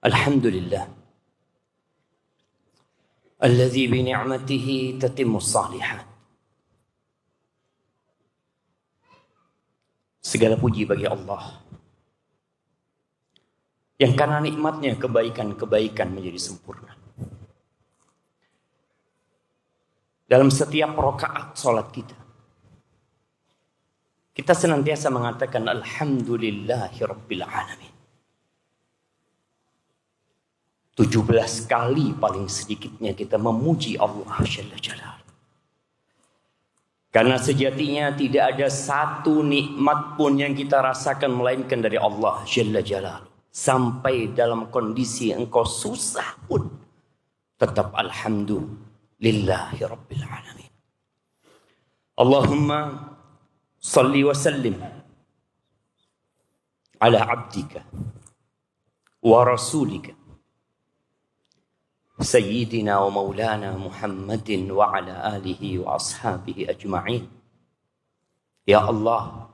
Alhamdulillah alladzi bi ni'matihi tatimmus shalihat. Segala puji bagi Allah yang karena nikmatnya kebaikan-kebaikan menjadi sempurna. Dalam setiap rakaat salat kita senantiasa mengatakan alhamdulillahirabbil alamin. 17 kali paling sedikitnya kita memuji Allah Jalla Jalaluhu. Karena sejatinya tidak ada satu nikmat pun yang kita rasakan melainkan dari Allah Jalla Jalaluhu. Sampai dalam kondisi engkau susah pun tetap alhamdulillahi rabbil alamin. Allahumma salli wa sallim ala abdika wa rasulika Sayyidina wa maulana Muhammadin wa ala alihi wa ashabihi ajma'in. Ya Allah,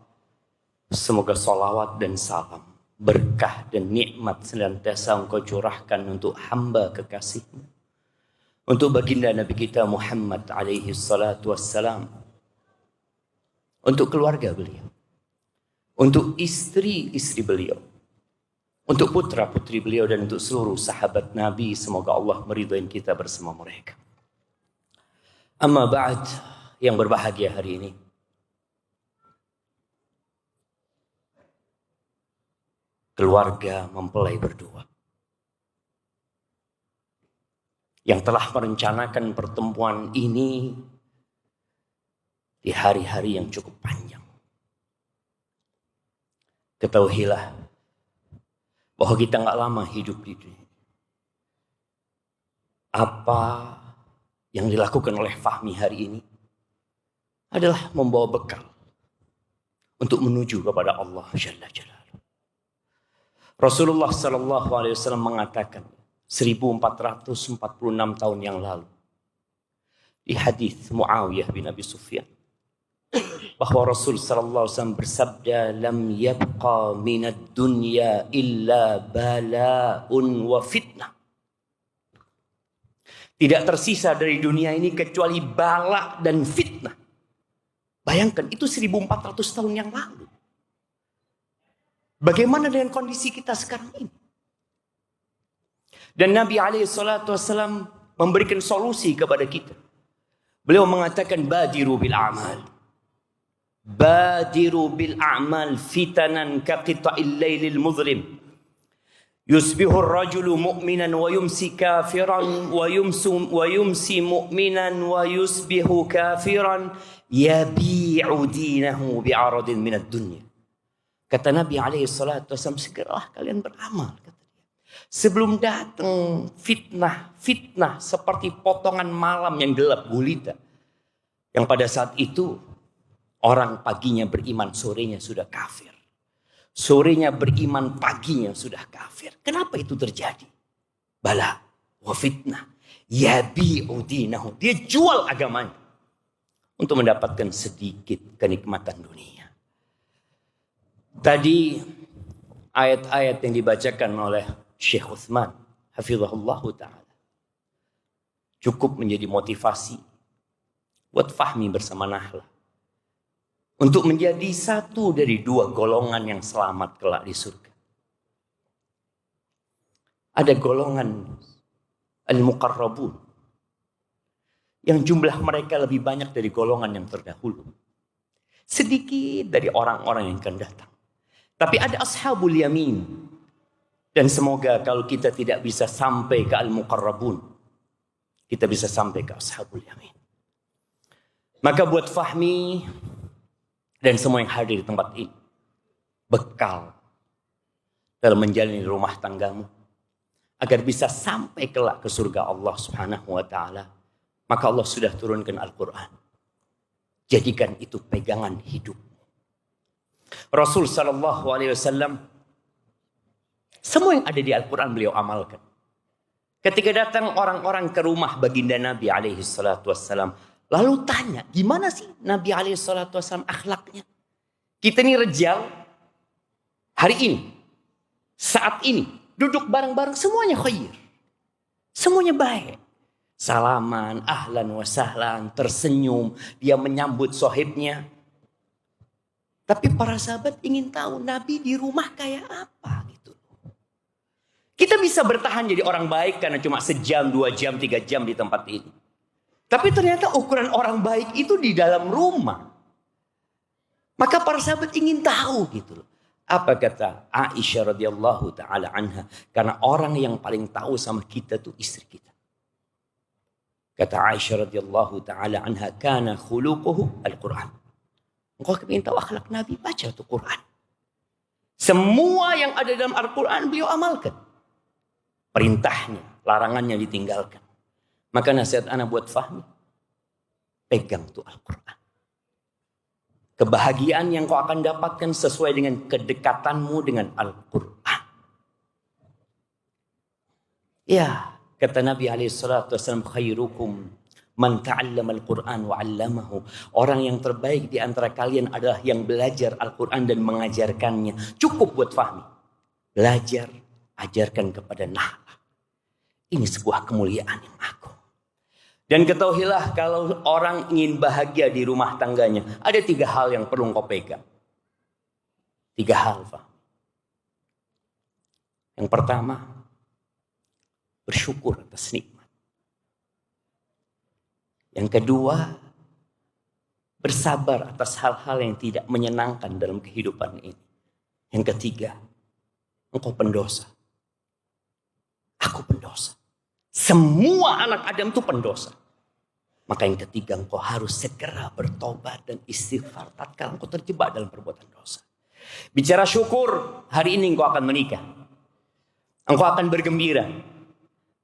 semoga salawat dan salam, berkah dan nikmat senantiasa engkau curahkan untuk hamba kekasihmu, untuk baginda Nabi kita Muhammad alaihi salatu wassalam, untuk keluarga beliau, untuk istri-istri beliau, untuk putra-putri beliau, dan untuk seluruh sahabat Nabi. Semoga Allah meridhai kita bersama mereka. Amma ba'd, yang berbahagia hari ini, keluarga mempelai berdua yang telah merencanakan pertemuan ini di hari-hari yang cukup panjang. Ketahuilah bahwa kita nggak lama hidup di dunia. Apa yang dilakukan oleh Fahmi hari ini adalah membawa bekal untuk menuju kepada Allah Jalla Jalaluhu. Rasulullah sallallahu alaihi wasallam mengatakan 1446 tahun yang lalu di hadis Muawiyah bin Abi Sufyan bahwa Rasul sallallahu alaihi wasallam bersabda, lam yabqa minad dunya illa bala'un wa fitnah. Tidak tersisa dari dunia ini kecuali bala dan fitnah. Bayangkan, itu 1400 tahun yang lalu. Bagaimana dengan kondisi kita sekarang ini? Dan Nabi SAW memberikan solusi kepada kita. Beliau mengatakan badiru bil a'mal. Badiru bil a'mal fitanan kaqita'il lailil muzlim. Yusbihu ar-rajulu mu'minan wa yumsi kafiran wa yumsi mu'minan wa yusbihu kafiran yabi'u dinahu bi'aradin minad dunya. Kata Nabi SAW, segeralah kalian beramal. Kata dia. Sebelum datang fitnah seperti potongan malam yang gelap gulita. Yang pada saat itu orang paginya beriman, sorenya sudah kafir. Sorenya beriman, paginya sudah kafir. Kenapa itu terjadi? Bala wa fitnah. Yabi'u dinahu. Dia jual agamanya untuk mendapatkan sedikit kenikmatan dunia. Tadi ayat-ayat yang dibacakan oleh Syekh Utsman hafizahullah ta'ala cukup menjadi motivasi buat Fahmi bersama Nahla untuk menjadi satu dari dua golongan yang selamat kelak di surga. Ada golongan al-muqarrabun yang jumlah mereka lebih banyak dari golongan yang terdahulu. Sedikit dari orang-orang yang akan datang. Tapi ada ashabul yamin. Dan semoga kalau kita tidak bisa sampai ke al-muqarrabun, kita bisa sampai ke ashabul yamin. Maka buat Fahmi dan semua yang hadir di tempat ini, bekal dalam menjalani rumah tanggamu agar bisa sampai kelak ke surga Allah Subhanahu wa taala, maka Allah sudah turunkan Al-Qur'an. Jadikan itu pegangan hidup. Rasul sallallahu alaihi wasallam semua yang ada di Al-Quran beliau amalkan. Ketika datang orang-orang ke rumah baginda Nabi alaihi salatu wassalam, lalu tanya, gimana sih Nabi alaihi salatu wassalam akhlaknya? Kita ini rejal hari ini, saat ini, duduk bareng-bareng, semuanya khair. Semuanya baik. Salaman, ahlan wa sahlan, tersenyum, dia menyambut sohibnya. Tapi para sahabat ingin tahu Nabi di rumah kayak apa gitu. Kita bisa bertahan jadi orang baik karena cuma sejam, 2 jam, 3 jam di tempat ini. Tapi ternyata ukuran orang baik itu di dalam rumah. Maka para sahabat ingin tahu gitu loh. Apa kata Aisyah radhiyallahu taala anha? Karena orang yang paling tahu sama kita tuh istri kita. Kata Aisyah radhiyallahu taala anha, kana khuluquhu al-Qur'an. Engkau ingin tahu akhlak Nabi, baca tuh Quran. Semua yang ada dalam Al-Quran beliau amalkan. Perintahnya, larangannya ditinggalkan. Maka nasihat anak buat Fahmi, pegang tuh Al-Quran. Kebahagiaan yang kau akan dapatkan sesuai dengan kedekatanmu dengan Al-Quran. Ya, kata Nabi SAW, khairukum man ta'allama Al-Quran wa 'allamahu. Orang yang terbaik di antara kalian adalah yang belajar Al-Quran dan mengajarkannya. Cukup buat Fahmi. Belajar, ajarkan kepada Nahlah. Ini sebuah kemuliaan yang agung. Dan ketahuilah kalau orang ingin bahagia di rumah tangganya, ada 3 hal yang perlu kau pegang. 3 hal, Fahmi. Yang pertama, bersyukur atas nikmat. Yang kedua, bersabar atas hal-hal yang tidak menyenangkan dalam kehidupan ini. Yang ketiga, engkau pendosa. Aku pendosa. Semua anak Adam itu pendosa. Maka yang ketiga, engkau harus segera bertobat dan istighfar tatkala engkau terjebak dalam perbuatan dosa. Bicara syukur, hari ini engkau akan menikah. Engkau akan bergembira.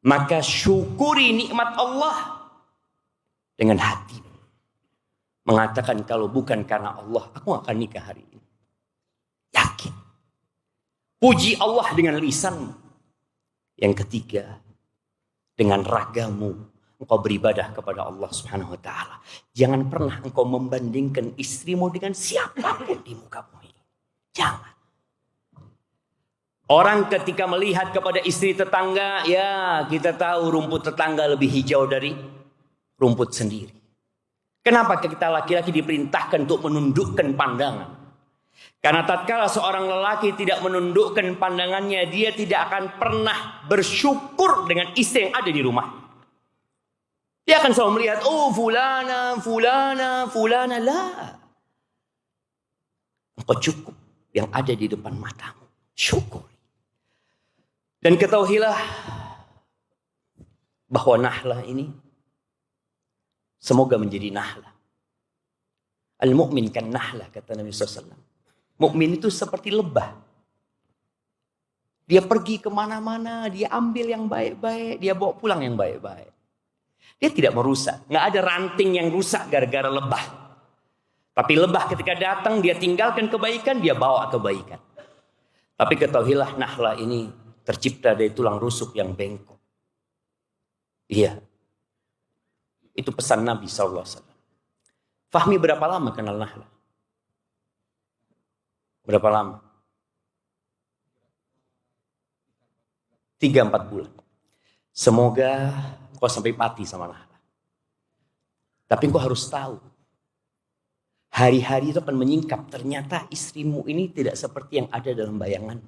Maka syukuri nikmat Allah dengan hati. Mengatakan kalau bukan karena Allah, aku akan nikah hari ini. Yakin. Puji Allah dengan lisanmu. Yang ketiga, dengan ragamu engkau beribadah kepada Allah Subhanahu wa taala. Jangan pernah engkau membandingkan istrimu dengan siapapun di muka bumi. Jangan. Orang ketika melihat kepada istri tetangga, ya kita tahu rumput tetangga lebih hijau dari rumput sendiri. Kenapa kita laki-laki diperintahkan untuk menundukkan pandangan? Karena tatkala seorang lelaki tidak menundukkan pandangannya, dia tidak akan pernah bersyukur dengan istri yang ada di rumah. Dia akan selalu melihat, oh fulana, fulana, fulana. Lah. Engkau cukup yang ada di depan matamu. Syukur. Dan ketahuilah bahwa Nahlah ini semoga menjadi Nahlah. Al-mu'min kan Nahlah, kata Nabi SAW. Mukmin itu seperti lebah. Dia pergi kemana-mana, dia ambil yang baik-baik, dia bawa pulang yang baik-baik. Dia tidak merusak. Nggak ada ranting yang rusak gara-gara lebah. Tapi lebah ketika datang, dia tinggalkan kebaikan, dia bawa kebaikan. Tapi ketahuilah Nahlah ini tercipta dari tulang rusuk yang bengkok. Iya. Itu pesan Nabi SAW. Fahmi berapa lama kenal Nahlah? Berapa lama? 3-4 bulan. Semoga kau sampai mati sama Nahlah. Tapi kau harus tahu. Hari-hari itu akan menyingkap. Ternyata istrimu ini tidak seperti yang ada dalam bayangan.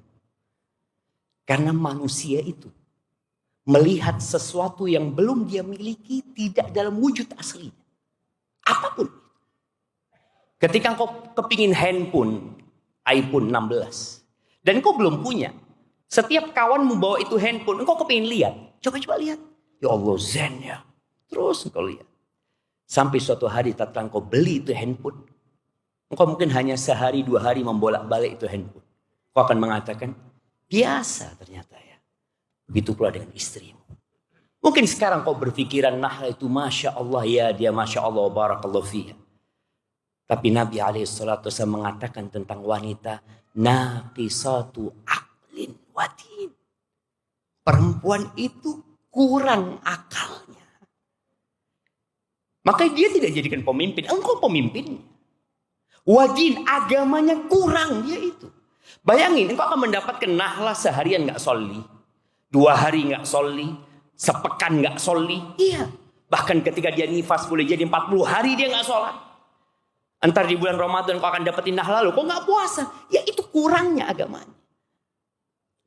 Karena manusia itu melihat sesuatu yang belum dia miliki tidak dalam wujud aslinya. Apapun. Ketika kau kepingin handphone, iPhone 16. Dan kau belum punya. Setiap kawanmu bawa itu handphone, engkau kepingin lihat. Coba-coba lihat. Ya Allah, zen ya. Terus engkau lihat. Sampai suatu hari tatkala engkau beli itu handphone, engkau mungkin hanya sehari 2 hari membolak-balik itu handphone. Kau akan mengatakan, biasa ternyata ya. Begitu pula dengan istrimu. Mungkin sekarang kau berpikiran, Nahlah itu Masya Allah ya, dia Masya Allah, barakallahu fiha. Tapi Nabi SAW mengatakan tentang wanita, naqisatu aqlin wa din. Perempuan itu kurang akalnya. Maka dia tidak jadikan pemimpin. Engkau pemimpinnya. Wadin, agamanya kurang dia itu. Bayangin, engkau akan mendapatkan Nahlah seharian gak sholli. 2 hari nggak soli, sepekan nggak soli. Iya. Bahkan ketika dia nifas boleh jadi 40 hari dia nggak sholat. Entar di bulan Ramadan kau akan dapetin nahla, kok nggak puasa. Ya itu kurangnya agamanya.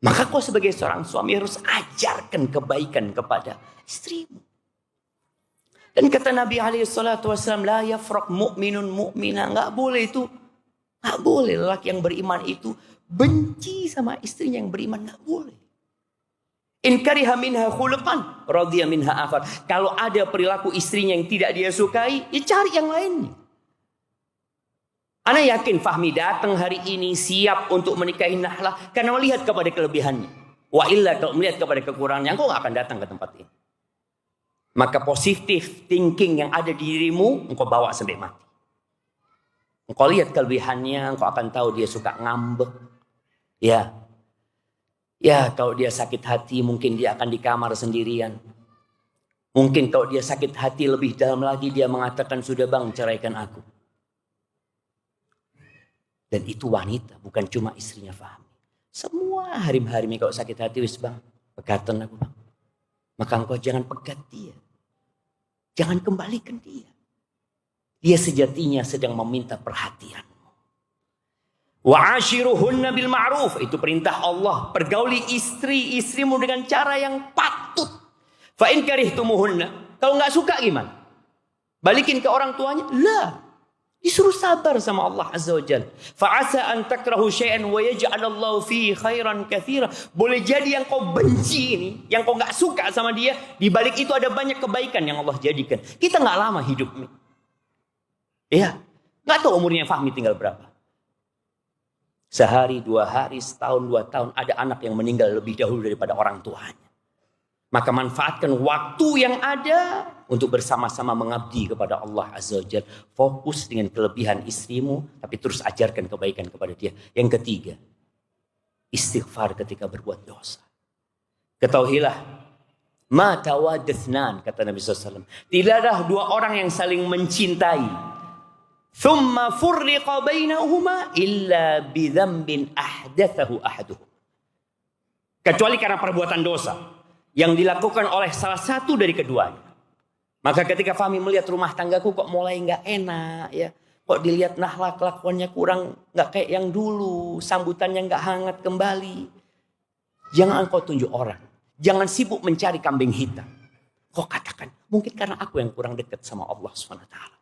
Maka kau sebagai seorang suami harus ajarkan kebaikan kepada istrimu. Dan kata Nabi SAW, la yafraq mu'minun mu'mina. Nggak boleh itu. Nggak boleh lelaki yang beriman itu benci sama istrinya yang beriman. Nggak boleh. In kariha minha khuluqan, radhiya minha akhar. Kalau ada perilaku istrinya yang tidak dia sukai, ya cari yang lainnya. Ana yakin Fahmi datang hari ini siap untuk menikahi Nahlah karena melihat kepada kelebihannya. Wa illa kalau melihat kepada kekurangannya, engkau gak akan datang ke tempat ini. Maka positif thinking yang ada di dirimu, engkau bawa sampai mati. Engkau lihat kelebihannya, engkau akan tahu dia suka ngambek. Ya, kalau dia sakit hati mungkin dia akan di kamar sendirian. Mungkin kalau dia sakit hati lebih dalam lagi dia mengatakan, sudah bang ceraikan aku. Dan itu wanita, bukan cuma istrinya Fahmi. Semua harim-harim kalau sakit hati, wis bang, pegatan aku bang. Maka engkau jangan pegat dia. Jangan kembalikan dia. Dia sejatinya sedang meminta perhatianmu. Wa ashiruhunna bil ma'ruf. Itu perintah Allah. Pergauli istri-istrimu dengan cara yang patut. Fa in karihtumuhunna. Kalau nggak suka gimana? Balikin ke orang tuanya? Lah. Disuruh sabar sama Allah Azza wa Jalla. Fa'asa an takrahu syai'an wa yaj'alallahu fihi khairan katsira. Boleh jadi yang kau benci ini, yang kau enggak suka sama dia, di balik itu ada banyak kebaikan yang Allah jadikan. Kita enggak lama hidup nih. Iya. Enggak tahu umurnya Fahmi tinggal berapa. Sehari, 2 hari, setahun, 2 tahun ada anak yang meninggal lebih dahulu daripada orang tuanya. Maka manfaatkan waktu yang ada untuk bersama-sama mengabdi kepada Allah Azza wa Jalla. Fokus dengan kelebihan istrimu, tapi terus ajarkan kebaikan kepada dia. Yang ketiga, istighfar ketika berbuat dosa. Ketahuilah, ma tawaddathnan, kata Nabi SAW. Tidaklah 2 orang yang saling mencintai. Thumma furriqa bainahuma illa bidzambin ahdathahu ahaduhum. Kecuali karena perbuatan dosa yang dilakukan oleh salah satu dari keduanya. Maka ketika Fahmi melihat rumah tanggaku kok mulai nggak enak ya, kok dilihat Nahlah kelakuannya kurang nggak kayak yang dulu, sambutannya nggak hangat kembali. Jangan kau tunjuk orang, jangan sibuk mencari kambing hitam. Kau katakan mungkin karena aku yang kurang dekat sama Allah SWT.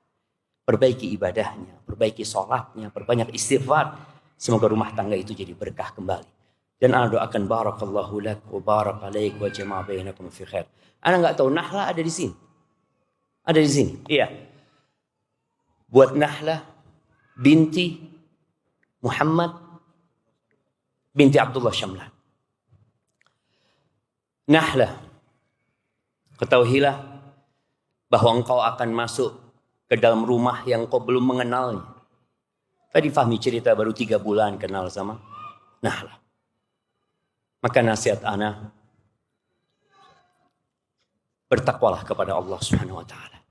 Perbaiki ibadahnya, perbaiki sholatnya, perbanyak istighfar. Semoga rumah tangga itu jadi berkah kembali. Dan ana doakan barakallahu lak wa barak alaik wa jama'a bainakum fi khair. Ana enggak tahu Nahlah ada di sini. Ada di sini. Iya. Buat Nahlah binti Muhammad binti Abdullah Syamlan. Nahlah, ketahuilah bahwa engkau akan masuk ke dalam rumah yang kau belum mengenalnya. Tadi Fahmi cerita baru 3 bulan kenal sama Nahlah. Maka nasihat ana, bertakwalah kepada Allah Subhanahu wa taala.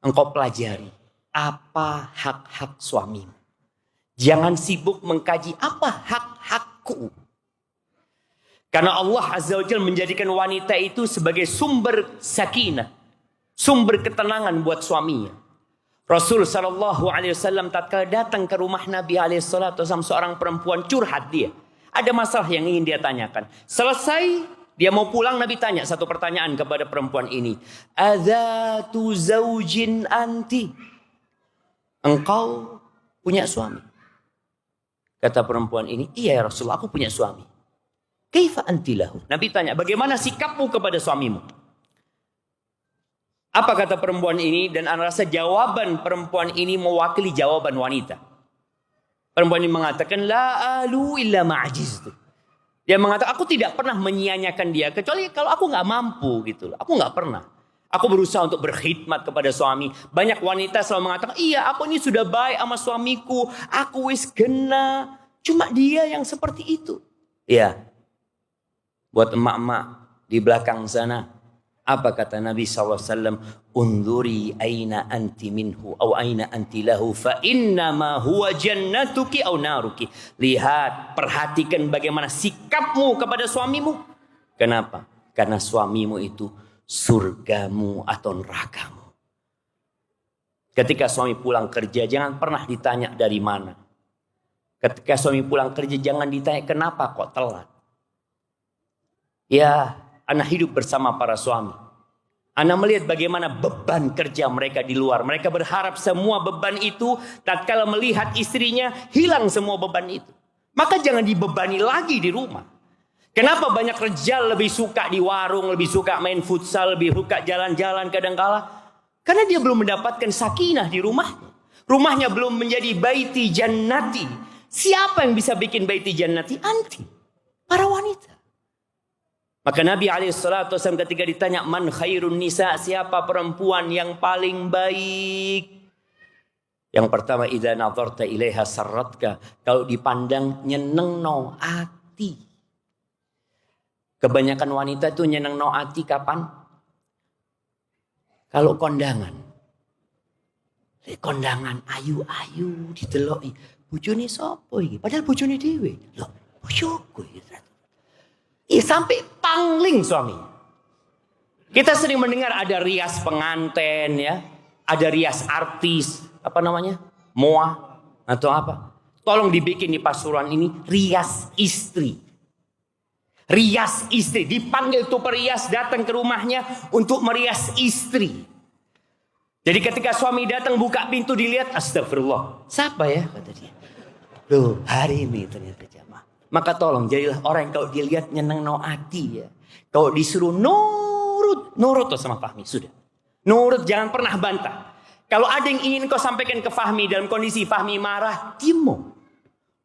Engkau pelajari apa hak-hak suamimu. Jangan sibuk mengkaji apa hak-hakku. Karena Allah Azza wa Jalla menjadikan wanita itu sebagai sumber sakinah, sumber ketenangan buat suaminya. Rasul sallallahu alaihi wasallam tatkala datang ke rumah Nabi alaihi salatu wasallam, seorang perempuan curhat dia. Ada masalah yang ingin dia tanyakan. Selesai dia mau pulang, Nabi tanya satu pertanyaan kepada perempuan ini. Adzatu zaujin anti? Engkau punya suami? Kata perempuan ini, iya ya Rasulullah, aku punya suami. Kaifa anti lahu? Nabi tanya, bagaimana sikapmu kepada suamimu? Apa kata perempuan ini? Dan ana rasa jawaban perempuan ini mewakili jawaban wanita. Perempuan ini mengatakan, la alu illa ma'ajiztu. Dia mengatakan, aku tidak pernah menyia-nyiakan dia, kecuali kalau aku nggak mampu gitu. Aku nggak pernah. Aku berusaha untuk berkhidmat kepada suami. Banyak wanita selalu mengatakan, iya aku ini sudah baik sama suamiku. Aku wis kena. Cuma dia yang seperti itu. Ya. Buat emak-emak di belakang sana. Apa kata Nabi SAW? Unduri aina anti minhu au aina anti lahu fa innama huwa jannatuki au naruki. Lihat, perhatikan bagaimana sikapmu kepada suamimu. Kenapa? Karena suamimu itu surgamu atau nerakamu. Ketika suami pulang kerja, jangan pernah ditanya dari mana. Ketika suami pulang kerja, jangan ditanya kenapa kok telat. Ya, anak hidup bersama para suami. Anak melihat bagaimana beban kerja mereka di luar. Mereka berharap semua beban itu, tatkala melihat istrinya, hilang semua beban itu. Maka jangan dibebani lagi di rumah. Kenapa banyak rejal lebih suka di warung, lebih suka main futsal, lebih suka jalan-jalan kadangkala? Karena dia belum mendapatkan sakinah di rumahnya. Rumahnya belum menjadi baiti jannati. Siapa yang bisa bikin baiti jannati? Anti. Para wanita. Maka Nabi SAW ketika ditanya, man khairun nisa, siapa perempuan yang paling baik? Yang pertama, idza nadharta ilaiha sarratka. Kalau dipandang nyeneng no ati. Kebanyakan wanita itu nyeneng no ati kapan? Kalau kondangan. Kondangan ayu-ayu diteloki. Bojone sapa iki? Padahal bojone dhewe. Loh, bojoku iki. Sampai pangling suami. Kita sering mendengar ada rias pengantin ya, ada rias artis, apa namanya? Moa atau apa? Tolong dibikin di Pasuruan ini rias istri. Rias istri, dipanggil tuh perias datang ke rumahnya untuk merias istri. Jadi ketika suami datang buka pintu dilihat, astagfirullah. Siapa ya? Kata dia. Loh, hari ini ternyata jamaah. Maka tolong jadilah orang yang kalau dilihat nyeneng no hati ya. Kalau disuruh nurut tuh sama Fahmi, sudah. Nurut, jangan pernah bantah. Kalau ada yang ingin kau sampaikan ke Fahmi dalam kondisi Fahmi marah, diam.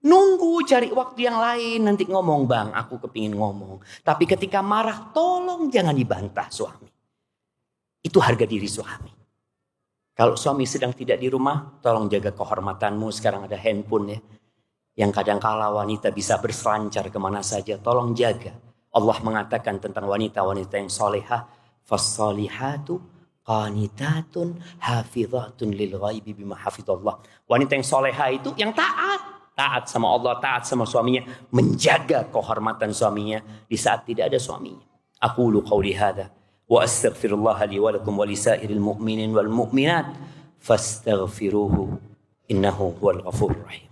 Nunggu cari waktu yang lain, nanti ngomong, bang aku kepingin ngomong. Tapi ketika marah tolong jangan dibantah suami. Itu harga diri suami. Kalau suami sedang tidak di rumah, tolong jaga kehormatanmu. Sekarang ada handphone ya, yang kadang kala wanita bisa berselancar kemana saja. Tolong jaga. Allah mengatakan tentang wanita-wanita yang solehah, fassolihatu qanitatun hafizatun lil ghaibi bima hafizallah. Wanita yang solehah itu yang taat sama Allah, taat sama suaminya, menjaga kehormatan suaminya di saat tidak ada suaminya. Aqulu qawli hadza wa astaghfirullah li wa lakum wa lisairil mu'minin wal mu'minat fastaghfiruhu innahu huwal ghafurur rahim.